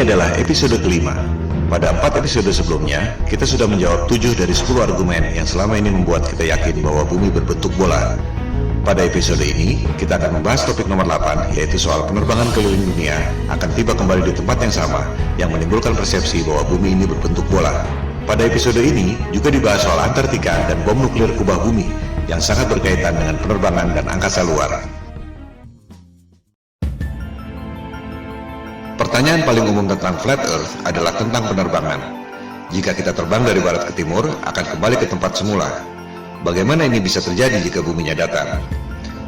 Ini adalah episode kelima. Pada 4 episode sebelumnya, kita sudah menjawab 7 dari 10 argumen yang selama ini membuat kita yakin bahwa bumi berbentuk bola. Pada episode ini, kita akan membahas topik nomor 8, yaitu soal penerbangan keliling dunia akan tiba kembali di tempat yang sama, yang menimbulkan persepsi bahwa bumi ini berbentuk bola. Pada episode ini, juga dibahas soal Antartika dan bom nuklir kubah bumi, yang sangat berkaitan dengan penerbangan dan angkasa luar. Pertanyaan paling umum tentang flat earth adalah tentang penerbangan. Jika kita terbang dari barat ke timur, akan kembali ke tempat semula. Bagaimana ini bisa terjadi jika buminya datar?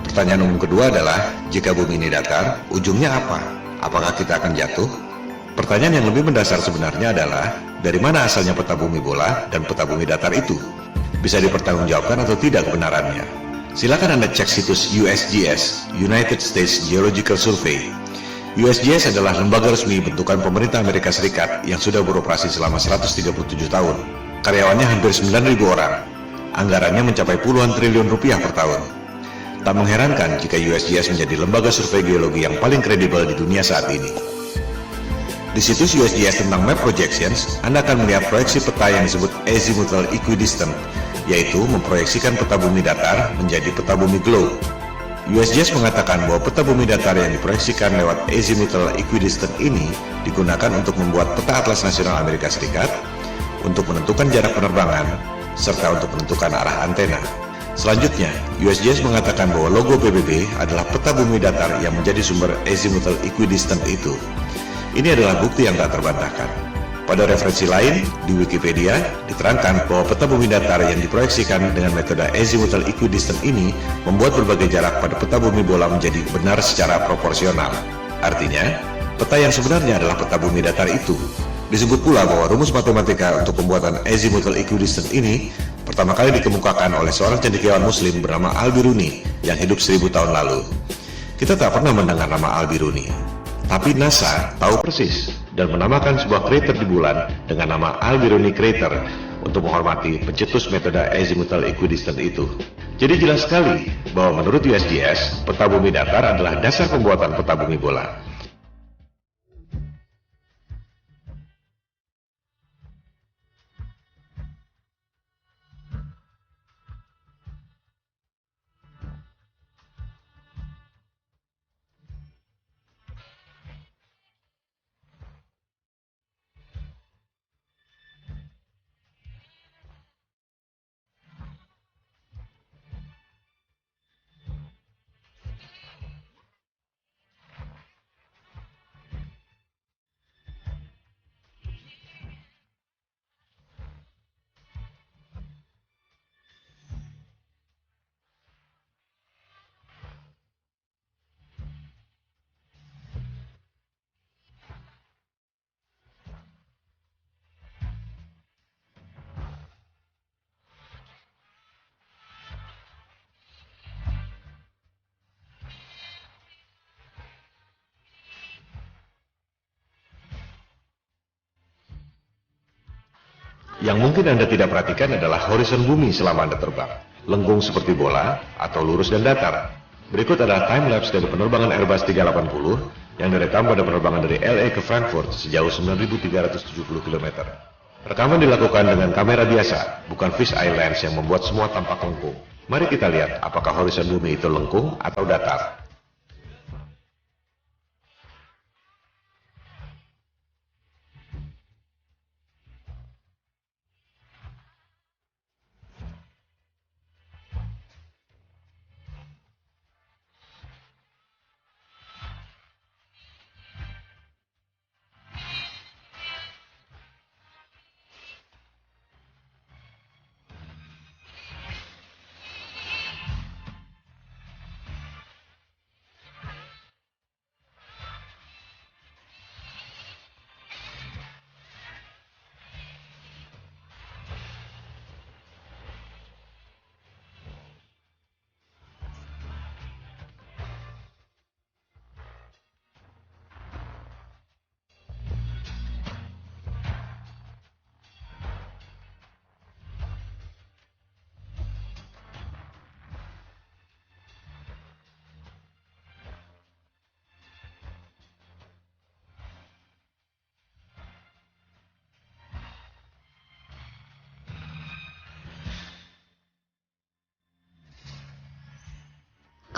Pertanyaan umum kedua adalah, jika bumi ini datar, ujungnya apa? Apakah kita akan jatuh? Pertanyaan yang lebih mendasar sebenarnya adalah, dari mana asalnya peta bumi bola dan peta bumi datar itu? Bisa dipertanggungjawabkan atau tidak kebenarannya? Silakan Anda cek situs USGS, United States Geological Survey. USGS adalah lembaga resmi bentukan pemerintah Amerika Serikat yang sudah beroperasi selama 137 tahun. Karyawannya hampir 9.000 orang. Anggarannya mencapai puluhan triliun rupiah per tahun. Tak mengherankan jika USGS menjadi lembaga survei geologi yang paling kredibel di dunia saat ini. Di situs USGS tentang Map Projections, Anda akan melihat proyeksi peta yang disebut Azimuthal Equidistant, yaitu memproyeksikan peta bumi datar menjadi peta bumi globe. USGS mengatakan bahwa peta bumi datar yang diproyeksikan lewat Azimuthal Equidistant ini digunakan untuk membuat peta atlas nasional Amerika Serikat, untuk menentukan jarak penerbangan, serta untuk menentukan arah antena. Selanjutnya, USGS mengatakan bahwa logo PBB adalah peta bumi datar yang menjadi sumber Azimuthal Equidistant itu. Ini adalah bukti yang tak terbantahkan. Pada referensi lain, di Wikipedia, diterangkan bahwa peta bumi datar yang diproyeksikan dengan metode Azimuthal Equidistant ini membuat berbagai jarak pada peta bumi bola menjadi benar secara proporsional. Artinya, peta yang sebenarnya adalah peta bumi datar itu. Disebut pula bahwa rumus matematika untuk pembuatan Azimuthal Equidistant ini pertama kali dikemukakan oleh seorang cendekiawan muslim bernama Al-Biruni yang hidup 1000 tahun lalu. Kita tak pernah mendengar nama Al-Biruni, tapi NASA tahu persis dan menamakan sebuah krater di bulan dengan nama Al-Biruni Crater untuk menghormati pencetus metode Azimuthal Equidistant itu. Jadi jelas sekali bahwa menurut USGS, peta bumi datar adalah dasar pembuatan peta bumi bola. Yang mungkin Anda tidak perhatikan adalah horizon bumi selama Anda terbang. Lengkung seperti bola atau lurus dan datar. Berikut adalah time-lapse dari penerbangan Airbus 380 yang direkam pada penerbangan dari LA ke Frankfurt sejauh 9.370 km. Rekaman dilakukan dengan kamera biasa, bukan fish-eye lens yang membuat semua tampak lengkung. Mari kita lihat apakah horizon bumi itu lengkung atau datar.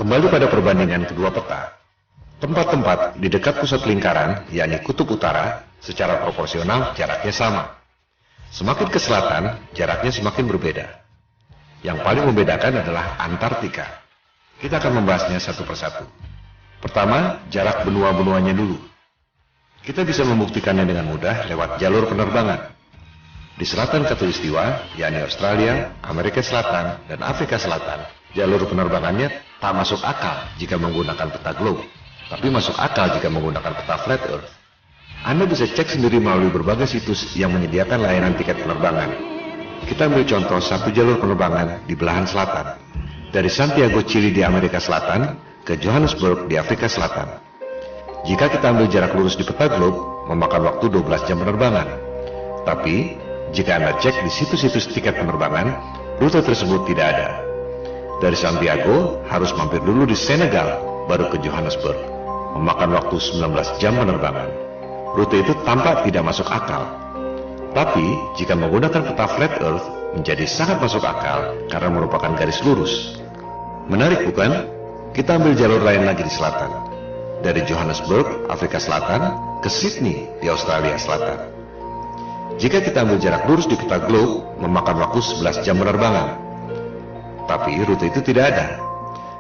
Kembali pada perbandingan kedua peta. Tempat-tempat di dekat pusat lingkaran, yakni kutub utara, secara proporsional jaraknya sama. Semakin ke selatan, jaraknya semakin berbeda. Yang paling membedakan adalah Antartika. Kita akan membahasnya satu persatu. Pertama, jarak benua-benuanya dulu. Kita bisa membuktikannya dengan mudah lewat jalur penerbangan. Di selatan Khatulistiwa, yakni Australia, Amerika Selatan, dan Afrika Selatan, jalur penerbangannya tak masuk akal jika menggunakan peta globe, tapi masuk akal jika menggunakan peta flat earth. Anda bisa cek sendiri melalui berbagai situs yang menyediakan layanan tiket penerbangan. Kita ambil contoh satu jalur penerbangan di belahan selatan, dari Santiago, Chili di Amerika Selatan ke Johannesburg di Afrika Selatan. Jika kita ambil jarak lurus di peta globe, memakan waktu 12 jam penerbangan. Tapi, jika Anda cek di situs-situs tiket penerbangan, rute tersebut tidak ada. Dari Santiago, harus mampir dulu di Senegal, baru ke Johannesburg. Memakan waktu 19 jam penerbangan. Rute itu tampak tidak masuk akal. Tapi, jika menggunakan peta flat earth, menjadi sangat masuk akal karena merupakan garis lurus. Menarik bukan? Kita ambil jalur lain lagi di selatan. Dari Johannesburg, Afrika Selatan, ke Sydney di Australia Selatan. Jika kita ambil jarak lurus di peta globe, memakan waktu 11 jam penerbangan. Tapi rute itu tidak ada.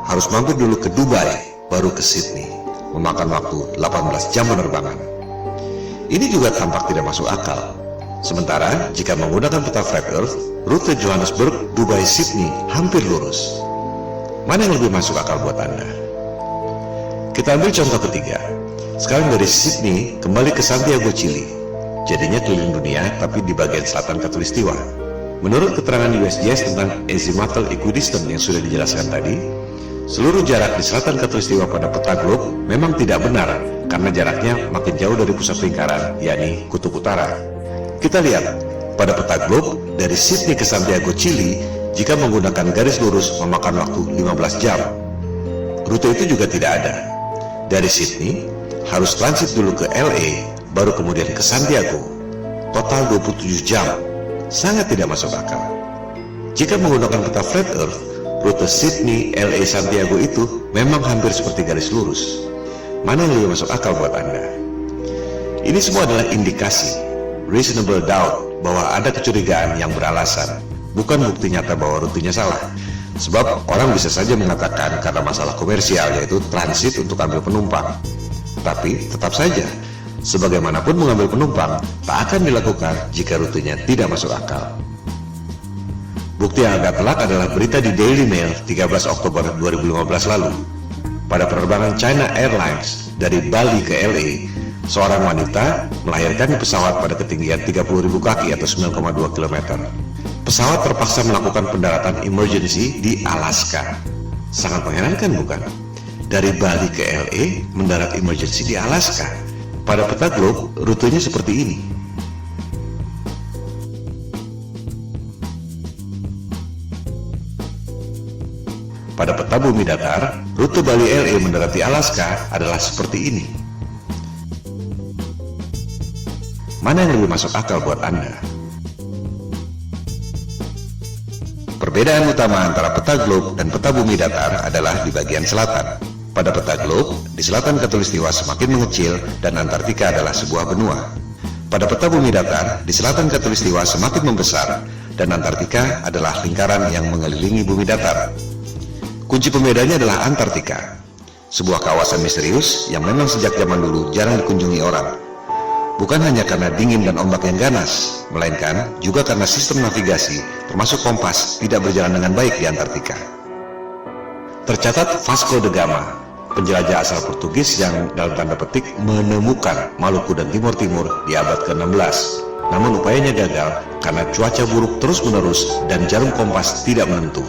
Harus mampir dulu ke Dubai, baru ke Sydney. Memakan waktu 18 jam penerbangan. Ini juga tampak tidak masuk akal. Sementara, jika menggunakan peta flat earth, rute Johannesburg, Dubai, Sydney hampir lurus. Mana yang lebih masuk akal buat Anda? Kita ambil contoh ketiga. Sekarang dari Sydney kembali ke Santiago, Chili. Jadinya keliling dunia, tapi di bagian selatan Khatulistiwa. Menurut keterangan USGS tentang azimuthal equidistant yang sudah dijelaskan tadi, seluruh jarak di selatan Khatulistiwa pada peta globe memang tidak benar karena jaraknya makin jauh dari pusat lingkaran, yakni kutub utara. Kita lihat, pada peta globe dari Sydney ke Santiago, Chili, jika menggunakan garis lurus memakan waktu 15 jam. Rute itu juga tidak ada. Dari Sydney, harus transit dulu ke LA, baru kemudian ke Santiago. Total 27 jam. Sangat tidak masuk akal. Jika menggunakan peta flat earth, rute Sydney, LA, Santiago itu memang hampir seperti garis lurus. Mana yang lebih masuk akal buat Anda? Ini semua adalah indikasi, reasonable doubt, bahwa ada kecurigaan yang beralasan, bukan bukti nyata bahwa rutenya salah. Sebab orang bisa saja mengatakan karena masalah komersial, yaitu transit untuk ambil penumpang. Tapi tetap saja, sebagaimanapun mengambil penumpang, tak akan dilakukan jika rutenya tidak masuk akal. Bukti yang agak telak adalah berita di Daily Mail 13 Oktober 2015 lalu. Pada penerbangan China Airlines dari Bali ke LA, seorang wanita melahirkan di pesawat pada ketinggian 30.000 kaki atau 9,2 km. Pesawat terpaksa melakukan pendaratan emergency di Alaska. Sangat mengherankan bukan? Dari Bali ke LA mendarat emergency di Alaska. Pada peta globe, rutenya seperti ini. Pada peta bumi datar, rute Bali LA mendarat di Alaska adalah seperti ini. Mana yang lebih masuk akal buat Anda? Perbedaan utama antara peta globe dan peta bumi datar adalah di bagian selatan. Pada peta globe, di selatan Khatulistiwa semakin mengecil dan Antartika adalah sebuah benua. Pada peta bumi datar, di selatan Khatulistiwa semakin membesar dan Antartika adalah lingkaran yang mengelilingi bumi datar. Kunci pembedanya adalah Antartika, sebuah kawasan misterius yang memang sejak zaman dulu jarang dikunjungi orang. Bukan hanya karena dingin dan ombak yang ganas, melainkan juga karena sistem navigasi, termasuk kompas, tidak berjalan dengan baik di Antartika. Tercatat Vasco da Gama, penjelajah asal Portugis yang dalam tanda petik menemukan Maluku dan Timur Timur di abad ke-16. Namun upayanya gagal karena cuaca buruk terus-menerus dan jarum kompas tidak menentu.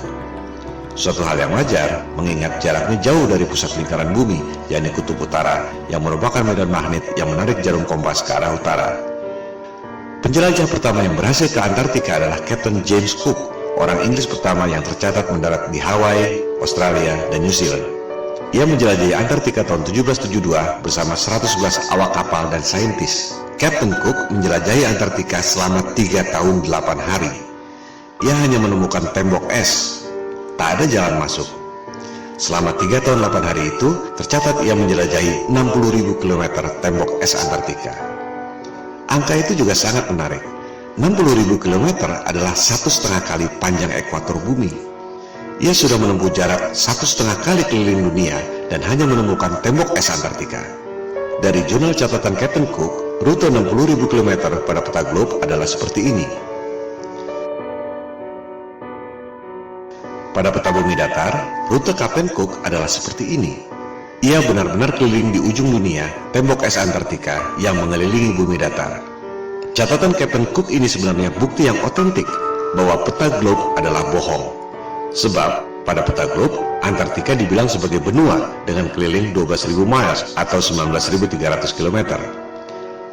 Suatu hal yang wajar mengingat jaraknya jauh dari pusat lingkaran bumi, yakni kutub utara, yang merupakan medan magnet yang menarik jarum kompas ke arah utara. Penjelajah pertama yang berhasil ke Antartika adalah Captain James Cook, orang Inggris pertama yang tercatat mendarat di Hawaii, Australia, dan New Zealand. Ia menjelajahi Antartika tahun 1772 bersama 111 awak kapal dan saintis. Captain Cook menjelajahi Antartika selama 3 tahun 8 hari. Ia hanya menemukan tembok es, tak ada jalan masuk. Selama 3 tahun 8 hari itu, tercatat ia menjelajahi 60.000 km tembok es Antartika. Angka itu juga sangat menarik. 60.000 km adalah 1,5 kali panjang ekuator bumi. Ia sudah menempuh jarak 1,5 kali keliling dunia dan hanya menemukan tembok es Antartika. Dari jurnal catatan Captain Cook, rute 60.000 km pada peta globe adalah seperti ini. Pada peta bumi datar, rute Captain Cook adalah seperti ini. Ia benar-benar keliling di ujung dunia, tembok es Antartika yang mengelilingi bumi datar. Catatan Captain Cook ini sebenarnya bukti yang otentik bahwa peta globe adalah bohong. Sebab, pada peta globe, Antartika dibilang sebagai benua dengan keliling 12.000 miles atau 19.300 km.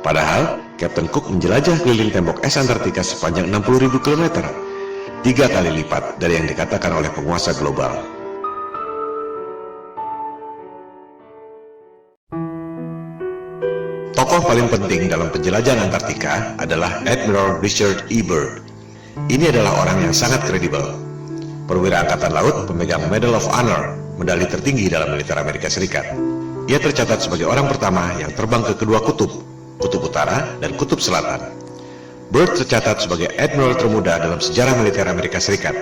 Padahal, Captain Cook menjelajah keliling tembok es Antartika sepanjang 60.000 km. 3 kali lipat dari yang dikatakan oleh penguasa global. Tokoh paling penting dalam penjelajahan Antartika adalah Admiral Richard E. Byrd. Ini adalah orang yang sangat kredibel. Perwira Angkatan Laut pemegang Medal of Honor, medali tertinggi dalam militer Amerika Serikat. Ia tercatat sebagai orang pertama yang terbang ke kedua kutub, kutub utara dan kutub selatan. Byrd tercatat sebagai admiral termuda dalam sejarah militer Amerika Serikat.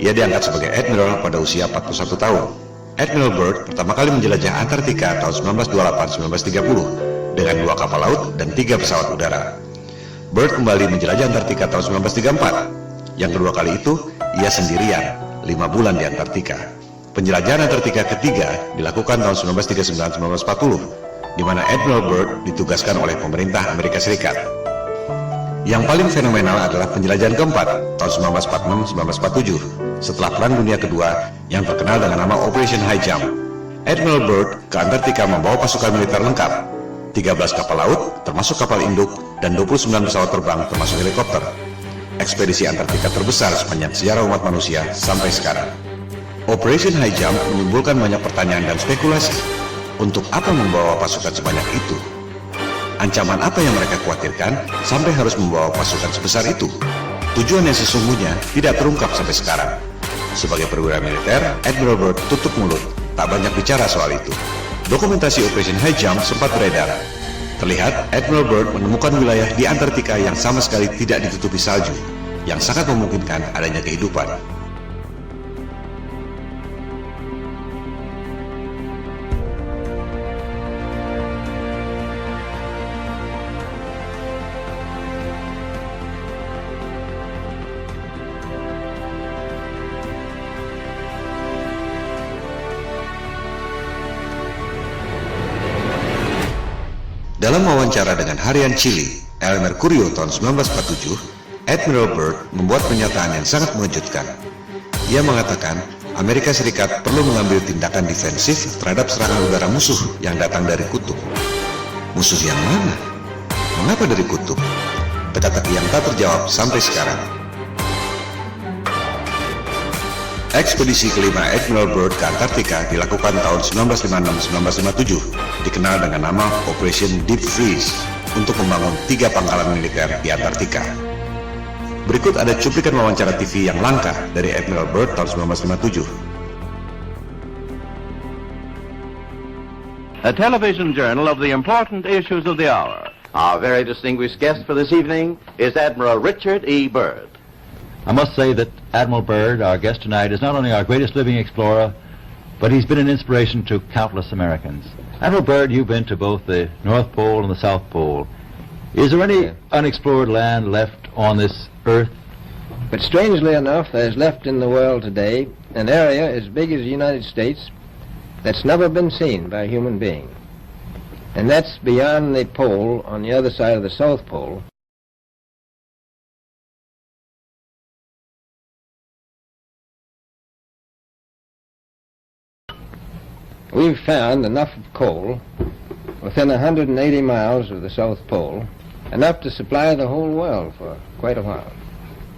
Ia diangkat sebagai admiral pada usia 41 tahun. Admiral Byrd pertama kali menjelajah Antartika tahun 1928-1930 dengan 2 kapal laut dan 3 pesawat udara. Byrd kembali menjelajah Antartika tahun 1934. Yang kedua kali itu, ia sendirian, 5 bulan di Antartika. Penjelajahan Antartika ketiga dilakukan tahun 1939-1940, di mana Admiral Byrd ditugaskan oleh pemerintah Amerika Serikat. Yang paling fenomenal adalah penjelajahan keempat tahun 1946-1947 setelah Perang Dunia Kedua yang terkenal dengan nama Operation High Jump. Admiral Byrd ke Antartika membawa pasukan militer lengkap, 13 kapal laut termasuk kapal induk dan 29 pesawat terbang termasuk helikopter. Ekspedisi Antartika terbesar sepanjang sejarah umat manusia sampai sekarang. Operation High Jump menimbulkan banyak pertanyaan dan spekulasi. Untuk apa membawa pasukan sebanyak itu? Ancaman apa yang mereka khawatirkan sampai harus membawa pasukan sebesar itu? Tujuan yang sesungguhnya tidak terungkap sampai sekarang. Sebagai perwira militer, Admiral Byrd tutup mulut, tak banyak bicara soal itu. Dokumentasi Operation High Jump sempat beredar. Terlihat Admiral Byrd menemukan wilayah di Antartika yang sama sekali tidak ditutupi salju, yang sangat memungkinkan adanya kehidupan. Dalam wawancara dengan harian Chile, El Mercurio tahun 1947, Admiral Byrd membuat pernyataan yang sangat mengejutkan. Ia mengatakan, Amerika Serikat perlu mengambil tindakan defensif terhadap serangan udara musuh yang datang dari kutub. Musuh yang mana? Mengapa dari kutub? Teka-teki yang tak terjawab sampai sekarang. Ekspedisi kelima Admiral Byrd ke Antartika dilakukan tahun 1956-1957, dikenal dengan nama Operation Deep Freeze, untuk membangun 3 pangkalan militer di Antartika. Berikut ada cuplikan wawancara TV yang langka dari Admiral Byrd tahun 1957. A television journal of the important issues of the hour. Our very distinguished guest for this evening is Admiral Richard E. Byrd. I must say that Admiral Byrd, our guest tonight, is not only our greatest living explorer, but he's been an inspiration to countless Americans. Admiral Byrd, you've been to both the North Pole and the South Pole. Is there any unexplored land left on this Earth? But strangely enough, there's left in the world today an area as big as the United States that's never been seen by a human being. And that's beyond the pole on the other side of the South Pole. We've found enough of coal within 180 miles of the South Pole, enough to supply the whole world for quite a while.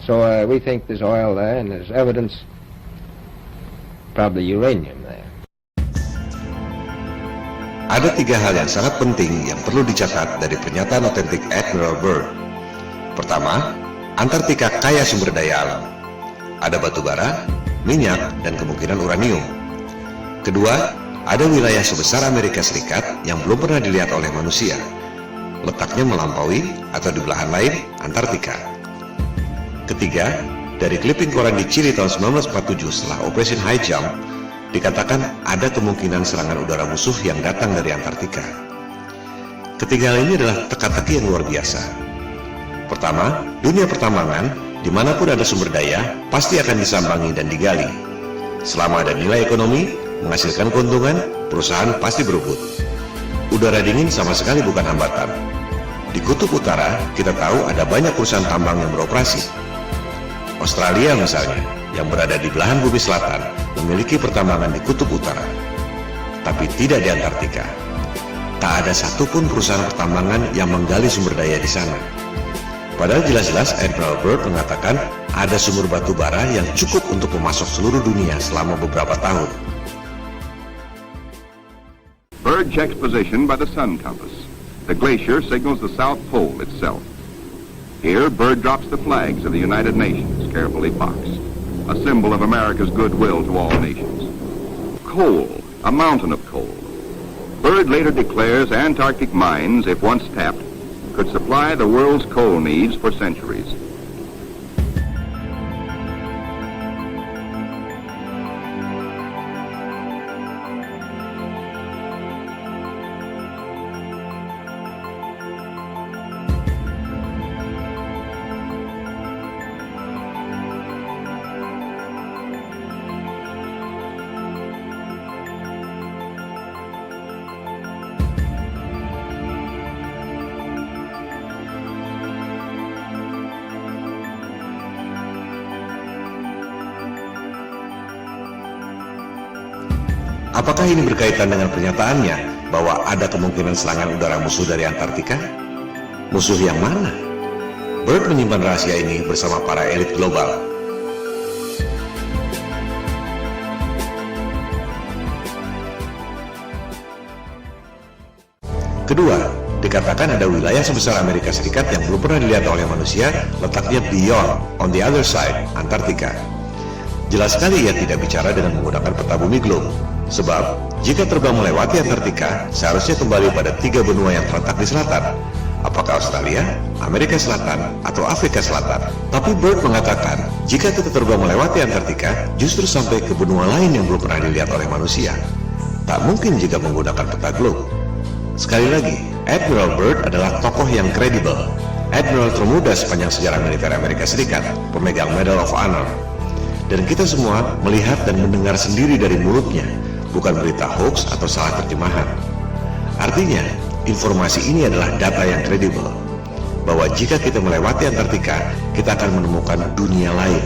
So we think there's oil there, and there's evidence, probably uranium there. Ada 3 hal yang sangat penting yang perlu dicatat dari pernyataan otentik Admiral Byrd. Pertama, Antartika kaya sumber daya alam. Ada batu bara, minyak, dan kemungkinan uranium. Kedua, ada wilayah sebesar Amerika Serikat yang belum pernah dilihat oleh manusia. Letaknya melampaui atau di belahan lain Antartika. Ketiga, dari clipping koran di Chili tahun 1947 setelah Operation High Jump, dikatakan ada kemungkinan serangan udara musuh yang datang dari Antartika. Ketiga hal ini adalah teka-teki yang luar biasa. Pertama, dunia pertambangan, dimanapun ada sumber daya, pasti akan disambangi dan digali. Selama ada nilai ekonomi, menghasilkan keuntungan, perusahaan pasti berebut. Udara dingin sama sekali bukan hambatan. Di Kutub Utara, kita tahu ada banyak perusahaan tambang yang beroperasi. Australia misalnya, yang berada di belahan bumi selatan, memiliki pertambangan di Kutub Utara. Tapi tidak di Antartika. Tak ada satupun perusahaan pertambangan yang menggali sumber daya di sana. Padahal jelas-jelas Admiral Byrd mengatakan ada sumber batu bara yang cukup untuk memasok seluruh dunia selama beberapa tahun. Byrd checks position by the sun compass. The glacier signals the South Pole itself. Here, Byrd drops the flags of the United Nations, carefully boxed, a symbol of America's goodwill to all nations. Coal, a mountain of coal. Byrd later declares Antarctic mines, if once tapped, could supply the world's coal needs for centuries. Apakah ini berkaitan dengan pernyataannya bahwa ada kemungkinan serangan udara musuh dari Antartika? Musuh yang mana? Byrd menyimpan rahasia ini bersama para elit global. Kedua, dikatakan ada wilayah sebesar Amerika Serikat yang belum pernah dilihat oleh manusia, letaknya beyond, on the other side, Antartika. Jelas sekali ia tidak bicara dengan menggunakan peta bumi globe. Sebab, jika terbang melewati Antartika, seharusnya kembali pada 3 benua yang terletak di selatan. Apakah Australia, Amerika Selatan, atau Afrika Selatan? Tapi Byrd mengatakan, jika kita terbang melewati Antartika, justru sampai ke benua lain yang belum pernah dilihat oleh manusia. Tak mungkin jika menggunakan peta globe. Sekali lagi, Admiral Byrd adalah tokoh yang kredibel. Admiral termuda sepanjang sejarah militer Amerika Serikat, pemegang Medal of Honor. Dan kita semua melihat dan mendengar sendiri dari mulutnya, bukan berita hoax atau salah terjemahan. Artinya, informasi ini adalah data yang kredibel, bahwa jika kita melewati Antartika, kita akan menemukan dunia lain,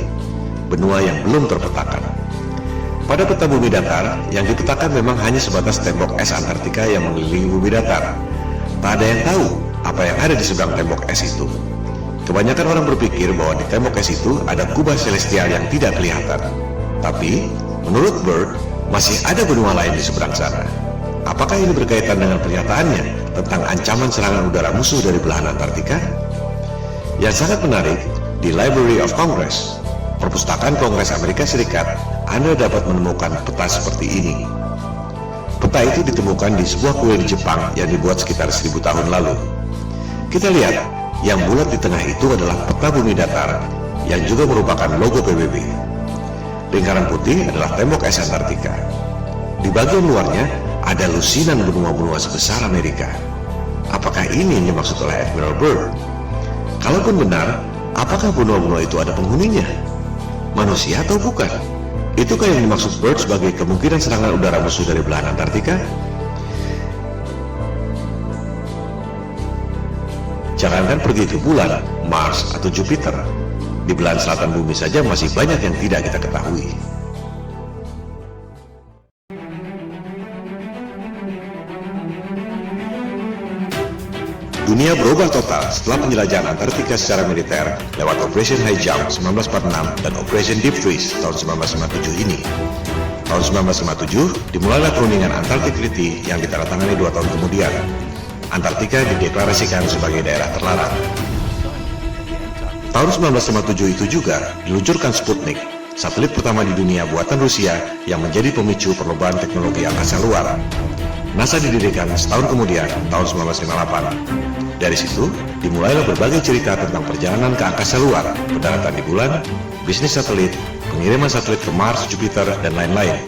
benua yang belum terpetakan. Pada peta bumi datar, yang dipetakan memang hanya sebatas tembok es Antartika yang mengelilingi bumi datar. Tak ada yang tahu apa yang ada di seberang tembok es itu. Kebanyakan orang berpikir bahwa di tembok es itu ada kubah celestial yang tidak kelihatan. Tapi, menurut Byrd, masih ada benua lain di seberang sana. Apakah ini berkaitan dengan pernyataannya tentang ancaman serangan udara musuh dari belahan Antartika? Yang sangat menarik, di Library of Congress, Perpustakaan Kongres Amerika Serikat, Anda dapat menemukan peta seperti ini. Peta itu ditemukan di sebuah kuil di Jepang yang dibuat sekitar 1000 tahun lalu. Kita lihat, yang bulat di tengah itu adalah peta bumi datar, yang juga merupakan logo PBB. Lingkaran putih adalah tembok es Antartika. Di bagian luarnya ada lusinan benua-benua sebesar Amerika. Apakah ini yang dimaksud oleh Admiral Byrd? Kalaupun benar, apakah benua-benua itu ada penghuninya? Manusia atau bukan? Itukah yang dimaksud Byrd sebagai kemungkinan serangan udara musuh dari belahan Antartika? Jangankan pergi ke bulan, Mars, atau Jupiter. Di belahan selatan bumi saja masih banyak yang tidak kita ketahui. Dunia berubah total setelah penjelajahan Antartika secara militer lewat Operation High Jump 1946 dan Operation Deep Freeze tahun 1957 ini. Tahun 1957 dimulailah perundingan Antarctic Treaty yang ditandatangani 2 tahun kemudian. Antartika dideklarasikan sebagai daerah terlarang. Tahun 1957 itu juga diluncurkan Sputnik, satelit pertama di dunia buatan Rusia yang menjadi pemicu perlombaan teknologi angkasa luar. NASA didirikan setahun kemudian, tahun 1958. Dari situ, dimulailah berbagai cerita tentang perjalanan ke angkasa luar, pendaratan di bulan, bisnis satelit, pengiriman satelit ke Mars, Jupiter, dan lain-lain.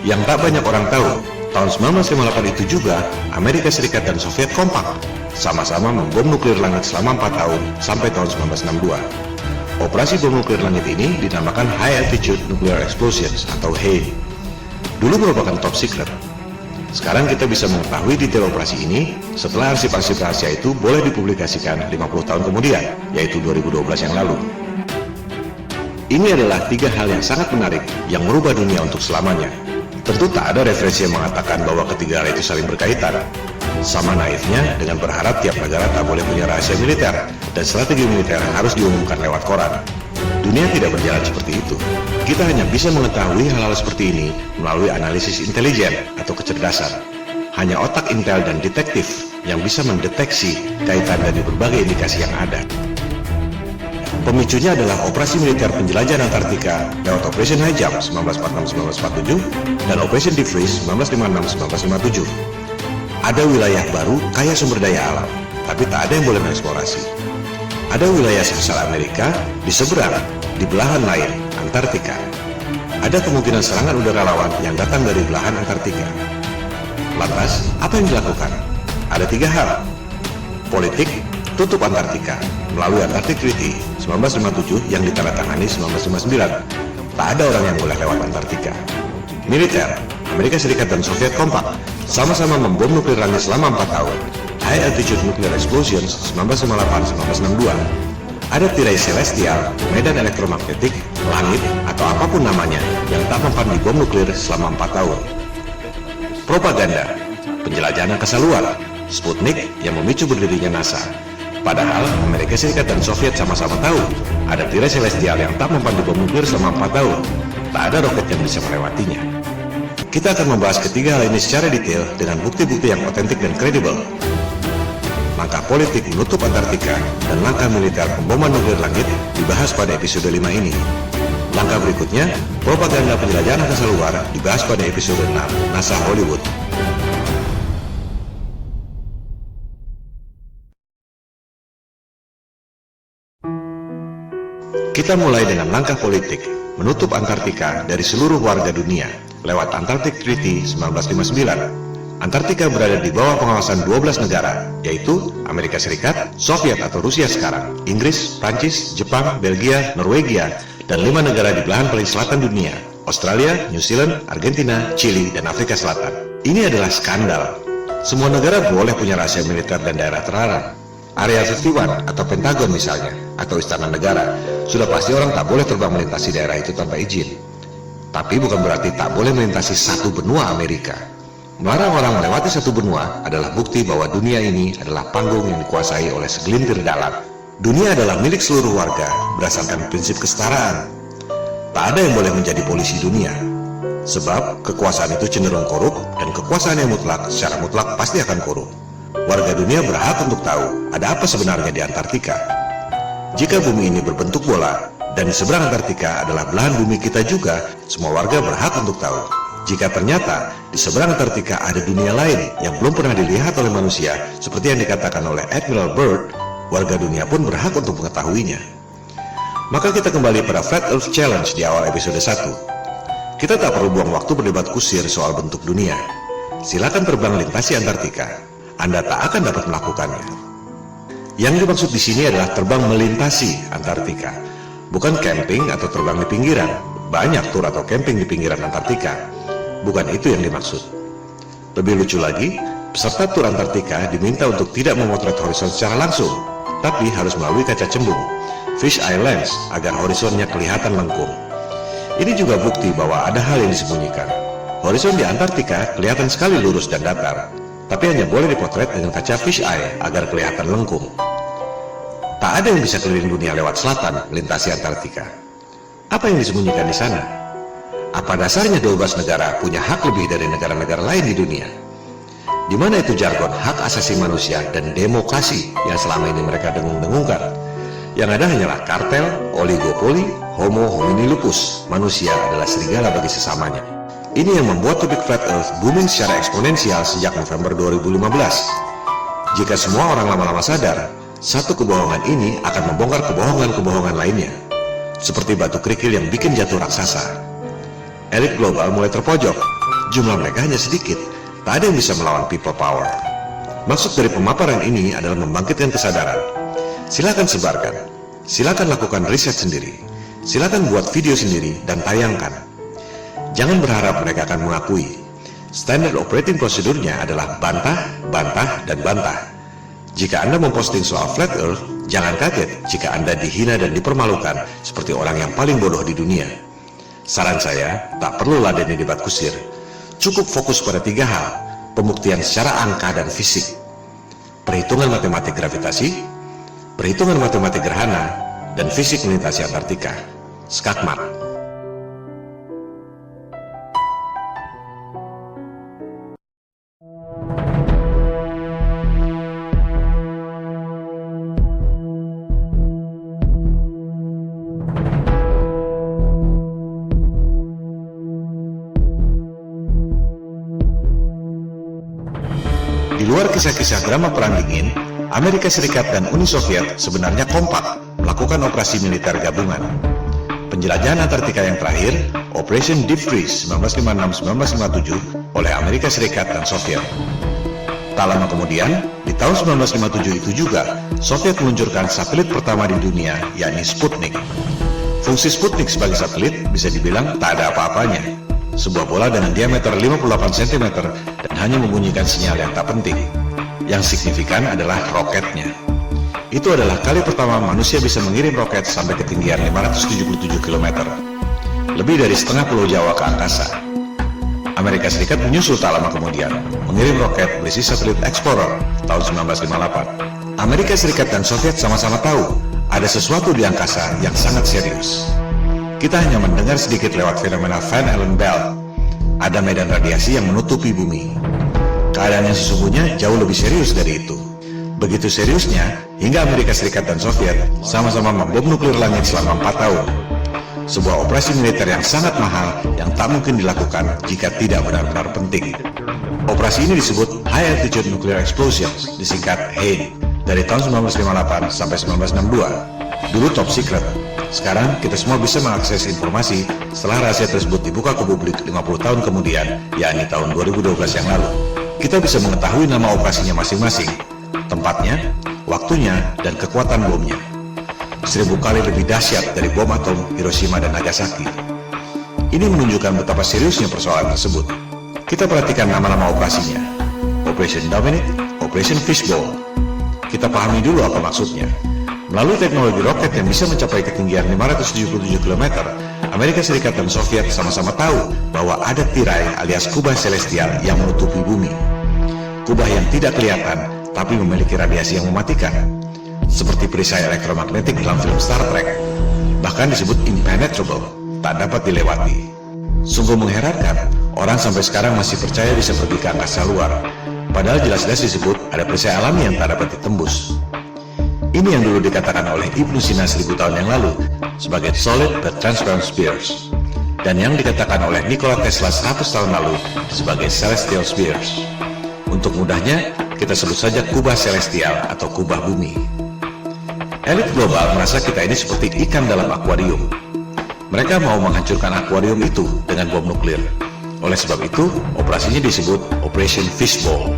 Yang tak banyak orang tahu, tahun 1958 itu juga Amerika Serikat dan Soviet kompak, sama-sama membom nuklir langit selama 4 tahun sampai tahun 1962. Operasi bom nuklir langit ini dinamakan High Altitude Nuclear Explosions atau HANE. Dulu merupakan top secret. Sekarang kita bisa mengetahui detail operasi ini setelah arsip-arsip rahasia itu boleh dipublikasikan 50 tahun kemudian, yaitu 2012 yang lalu. Ini adalah 3 hal yang sangat menarik yang merubah dunia untuk selamanya. Tentu tak ada referensi yang mengatakan bahwa ketiga hal itu saling berkaitan. Sama naifnya dengan berharap tiap negara tak boleh punya rahasia militer dan strategi militer harus diumumkan lewat koran. Dunia tidak berjalan seperti itu. Kita hanya bisa mengetahui hal-hal seperti ini melalui analisis intelijen atau kecerdasan. Hanya otak intel dan detektif yang bisa mendeteksi kaitan dari berbagai indikasi yang ada. Pemicunya adalah operasi militer penjelajahan Antartika lewat Operation High Jump 1946-1947 dan Operation Deep Freeze 1956-1957. Ada wilayah baru kaya sumber daya alam, tapi tak ada yang boleh mengeksplorasi. Ada wilayah sebesar Amerika di seberang, di belahan lain, Antartika. Ada kemungkinan serangan udara lawan yang datang dari belahan Antartika. Lantas, apa yang dilakukan? Ada 3 hal. Politik, tutup Antartika melalui Antarctic Treaty 1957 yang ditandatangani 1959. Tak ada orang yang boleh lewat Antartika. Militer, Amerika Serikat dan Soviet kompak, sama-sama membom nuklir langit selama 4 tahun. High Altitude Nuclear Explosions 1958-1962. Ada tirai celestial, medan elektromagnetik, langit, atau apapun namanya yang tak mempan di bom nuklir selama 4 tahun. Propaganda, penjelajahan angkasa luar, Sputnik yang memicu berdirinya NASA. Padahal Amerika Serikat dan Soviet sama-sama tahu ada tirai celestial yang tak mempan di bom nuklir selama 4 tahun. Tak ada roket yang bisa melewatinya. Kita akan membahas ketiga hal ini secara detail dengan bukti-bukti yang otentik dan kredibel. Langkah politik menutup Antartika dan langkah militer pemboman nuklir langit dibahas pada episode 5 ini. Langkah berikutnya, propaganda penjelajahan angkasa luar dibahas pada episode 6, NASA Hollywood. Kita mulai dengan langkah politik, menutup Antartika dari seluruh warga dunia lewat Antarctic Treaty 1959. Antartika berada di bawah pengawasan 12 negara, yaitu Amerika Serikat, Soviet atau Rusia sekarang, Inggris, Prancis, Jepang, Belgia, Norwegia, dan 5 negara di belahan paling selatan dunia, Australia, New Zealand, Argentina, Chili, dan Afrika Selatan. Ini adalah skandal. Semua negara boleh punya rahasia militer dan daerah terlarang. Area 51 atau Pentagon misalnya, atau Istana Negara, sudah pasti orang tak boleh terbang melintasi daerah itu tanpa izin. Tapi bukan berarti tak boleh melintasi satu benua Amerika. Melarang orang melewati satu benua adalah bukti bahwa dunia ini adalah panggung yang dikuasai oleh segelintir dalang. Dunia adalah milik seluruh warga berdasarkan prinsip kesetaraan. Tak ada yang boleh menjadi polisi dunia. Sebab kekuasaan itu cenderung korup dan kekuasaan yang mutlak secara mutlak pasti akan korup. Warga dunia berhak untuk tahu ada apa sebenarnya di Antartika. Jika bumi ini berbentuk bola dan di seberang Antartika adalah belahan bumi kita juga, semua warga berhak untuk tahu. Jika ternyata di seberang Antartika ada dunia lain yang belum pernah dilihat oleh manusia, seperti yang dikatakan oleh Admiral Byrd, warga dunia pun berhak untuk mengetahuinya. Maka kita kembali pada Flat Earth Challenge di awal episode 1. Kita tak perlu buang waktu berdebat kusir soal bentuk dunia. Silakan terbang lintasi Antartika. Anda tak akan dapat melakukannya. Yang dimaksud di sini adalah terbang melintasi Antartika, bukan camping atau terbang di pinggiran. Banyak tur atau camping di pinggiran Antartika. Bukan itu yang dimaksud. Lebih lucu lagi, peserta tur Antartika diminta untuk tidak memotret horizon secara langsung, tapi harus melalui kaca cembung, fish eye lens, agar horizonnya kelihatan lengkung. Ini juga bukti bahwa ada hal yang disembunyikan. Horizon di Antartika kelihatan sekali lurus dan datar, tapi hanya boleh dipotret dengan kaca fish eye agar kelihatan lengkung. Tak ada yang bisa keliling dunia lewat selatan melintasi Antartika. Apa yang disembunyikan di sana? Apa dasarnya 12 negara punya hak lebih dari negara-negara lain di dunia? Di mana itu jargon hak asasi manusia dan demokrasi yang selama ini mereka dengung-dengungkan? Yang ada hanyalah kartel, oligopoli, homo homini lupus. Manusia adalah serigala bagi sesamanya. Ini yang membuat topik flat earth booming secara eksponensial sejak November 2015. Jika semua orang lama-lama sadar, satu kebohongan ini akan membongkar kebohongan-kebohongan lainnya. Seperti batu kerikil yang bikin jatuh raksasa. Elit global mulai terpojok. Jumlah mereka hanya sedikit. Tak ada yang bisa melawan people power. Maksud dari pemaparan ini adalah membangkitkan kesadaran. Silakan sebarkan. Silakan lakukan riset sendiri. Silakan buat video sendiri dan tayangkan. Jangan berharap mereka akan mengakui. Standard operating prosedurnya adalah bantah, bantah, dan bantah. Jika Anda memposting soal flat earth, jangan kaget jika Anda dihina dan dipermalukan seperti orang yang paling bodoh di dunia. Saran saya, tak perlu ladeni debat kusir. Cukup fokus pada 3 hal, pembuktian secara angka dan fisik, perhitungan matematik gravitasi, perhitungan matematik gerhana, dan fisik melintasi Antartika. Skakmat. Di luar kisah-kisah drama Perang Dingin, Amerika Serikat dan Uni Soviet sebenarnya kompak melakukan operasi militer gabungan. Penjelajahan Antartika yang terakhir, Operation Deep Freeze 1956-1957 oleh Amerika Serikat dan Soviet. Tak lama kemudian, di tahun 1957 itu juga, Soviet meluncurkan satelit pertama di dunia, yakni Sputnik. Fungsi Sputnik sebagai satelit bisa dibilang tak ada apa-apanya. Sebuah bola dengan diameter 58 cm dan hanya membunyikan sinyal yang tak penting. Yang signifikan adalah roketnya. Itu adalah kali pertama manusia bisa mengirim roket sampai ketinggian 577 km. Lebih dari setengah pulau Jawa ke angkasa. Amerika Serikat menyusul tak lama kemudian, mengirim roket berisi satelit Explorer tahun 1958. Amerika Serikat dan Soviet sama-sama tahu ada sesuatu di angkasa yang sangat serius. Kita hanya mendengar sedikit lewat fenomena Van Allen belt. Ada medan radiasi yang menutupi bumi. Keadaan yang sesungguhnya jauh lebih serius dari itu. Begitu seriusnya, hingga Amerika Serikat dan Soviet sama-sama membom nuklir langit selama 4 tahun. Sebuah operasi militer yang sangat mahal yang tak mungkin dilakukan jika tidak benar-benar penting. Operasi ini disebut High Altitude Nuclear Explosions, disingkat HANE, dari tahun 1958 sampai 1962. Dulu top secret. Sekarang kita semua bisa mengakses informasi setelah rahasia tersebut dibuka ke publik 50 tahun kemudian, yakni tahun 2012 yang lalu. Kita bisa mengetahui nama operasinya masing-masing, tempatnya, waktunya, dan kekuatan bomnya. 1000 kali lebih dahsyat dari bom atom Hiroshima dan Nagasaki. Ini menunjukkan betapa seriusnya persoalan tersebut. Kita perhatikan nama-nama operasinya. Operation Dominic, Operation Fishbowl. Kita pahami dulu apa maksudnya. Melalui teknologi roket yang bisa mencapai ketinggian 577 km, Amerika Serikat dan Soviet sama-sama tahu bahwa ada tirai alias kubah celestial yang menutupi bumi. Kubah yang tidak kelihatan, tapi memiliki radiasi yang mematikan. Seperti perisai elektromagnetik dalam film Star Trek. Bahkan disebut impenetrable, tak dapat dilewati. Sungguh mengherankan, orang sampai sekarang masih percaya bisa pergi ke angkasa luar. Padahal jelas-jelas disebut ada perisai alami yang tak dapat ditembus. Ini yang dulu dikatakan oleh Ibnu Sina 1000 tahun yang lalu sebagai solid but transparent spheres, dan yang dikatakan oleh Nikola Tesla 100 tahun lalu sebagai celestial spheres. Untuk mudahnya, kita sebut saja kubah celestial atau kubah bumi. Elit global merasa kita ini seperti ikan dalam akuarium. Mereka mau menghancurkan akuarium itu dengan bom nuklir. Oleh sebab itu, operasinya disebut Operation Fishbowl.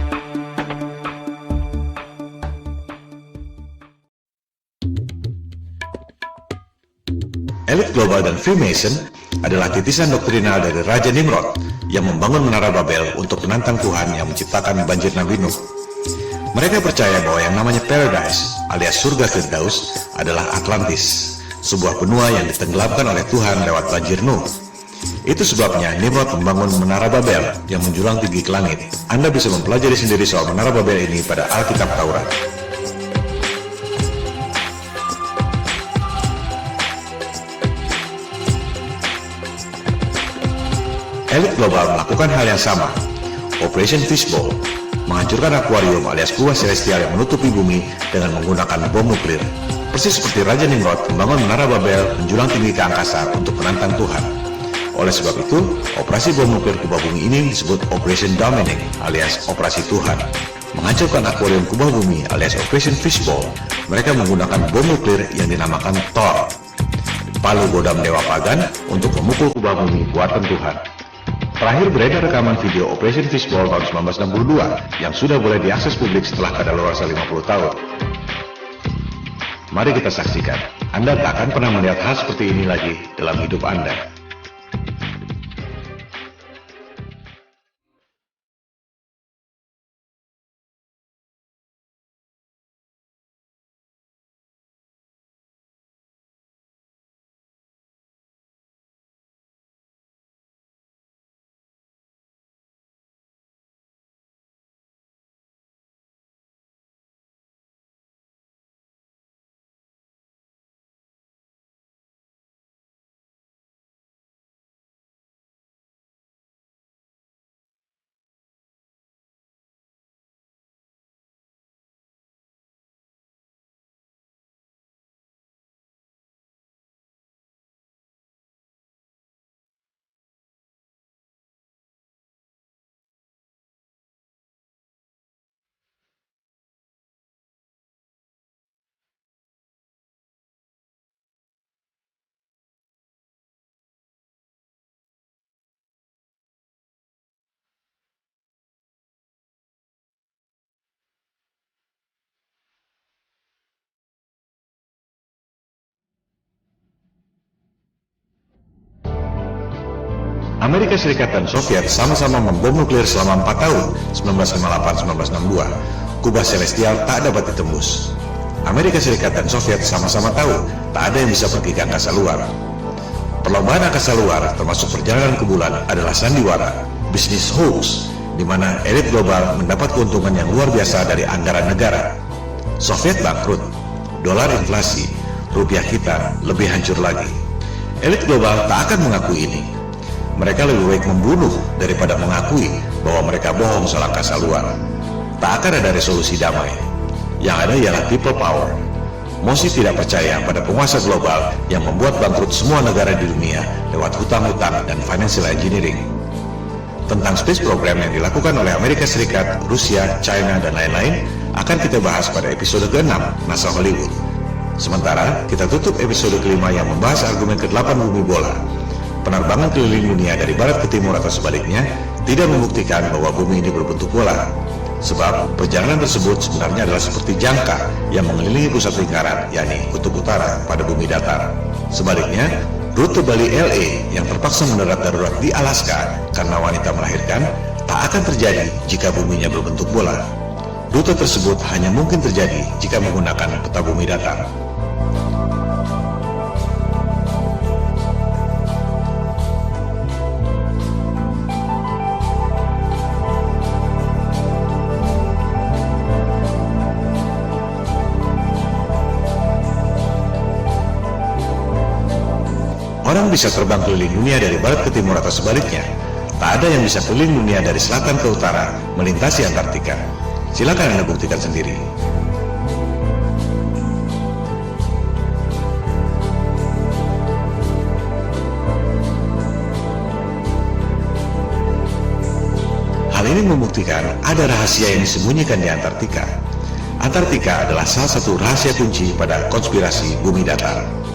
Elit global dan Freemason adalah titisan doktrinal dari Raja Nimrod yang membangun Menara Babel untuk menantang Tuhan yang menciptakan banjir Nabi Nuh. Mereka percaya bahwa yang namanya Paradise alias surga Firdaus adalah Atlantis, sebuah benua yang ditenggelamkan oleh Tuhan lewat banjir Nuh. Itu sebabnya Nimrod membangun Menara Babel yang menjulang tinggi ke langit. Anda bisa mempelajari sendiri soal Menara Babel ini pada Alkitab Taurat. Elit global melakukan hal yang sama, Operation Fishbowl, menghancurkan akuarium alias kubah celestial yang menutupi bumi dengan menggunakan bom nuklir. Persis seperti Raja Nimrod membangun menara Babel menjulang tinggi ke angkasa untuk menantang Tuhan. Oleh sebab itu, operasi bom nuklir kubah bumi ini disebut Operation Dominic alias Operasi Tuhan. Menghancurkan akuarium kubah bumi alias Operation Fishbowl, mereka menggunakan bom nuklir yang dinamakan Thor, palu godam dewa pagan untuk memukul kubah bumi buatan Tuhan. Terakhir beredar rekaman video Operation Fishbowl tahun 1962 yang sudah boleh diakses publik setelah kadaluarsa 50 tahun. Mari kita saksikan. Anda tak akan pernah melihat hal seperti ini lagi dalam hidup Anda. Amerika Serikat dan Soviet sama-sama membom nuklir selama 4 tahun, 1958-1962. Kubah celestial tak dapat ditembus. Amerika Serikat dan Soviet sama-sama tahu tak ada yang bisa pergi ke angkasa luar. Perlombaan angkasa luar, termasuk perjalanan ke bulan, adalah sandiwara, bisnis hoax, di mana elit global mendapat keuntungan yang luar biasa dari anggaran negara. Soviet bangkrut, dolar inflasi, rupiah kita lebih hancur lagi. Elit global tak akan mengakui ini. Mereka lebih baik membunuh daripada mengakui bahwa mereka bohong soal angkasa luar. Tak akan ada resolusi damai. Yang ada ialah people power. Mosi tidak percaya pada penguasa global yang membuat bangkrut semua negara di dunia lewat hutang-hutang dan financial engineering. Tentang space program yang dilakukan oleh Amerika Serikat, Rusia, China, dan lain-lain akan kita bahas pada episode ke-6 NASA Hollywood. Sementara kita tutup episode kelima yang membahas argumen ke-8 bumi bola. Penerbangan keliling dunia dari barat ke timur atau sebaliknya tidak membuktikan bahwa bumi ini berbentuk bola. Sebab perjalanan tersebut sebenarnya adalah seperti jangka yang mengelilingi pusat lingkaran, yakni kutub utara pada bumi datar. Sebaliknya, rute Bali LA yang terpaksa mendarat darurat di Alaska karena wanita melahirkan tak akan terjadi jika buminya berbentuk bola. Rute tersebut hanya mungkin terjadi jika menggunakan peta bumi datar. Orang bisa terbang keliling dunia dari barat ke timur atau sebaliknya. Tak ada yang bisa keliling dunia dari selatan ke utara, melintasi Antartika. Silakan Anda buktikan sendiri. Hal ini membuktikan ada rahasia yang disembunyikan di Antartika. Antartika adalah salah satu rahasia kunci pada konspirasi bumi datar.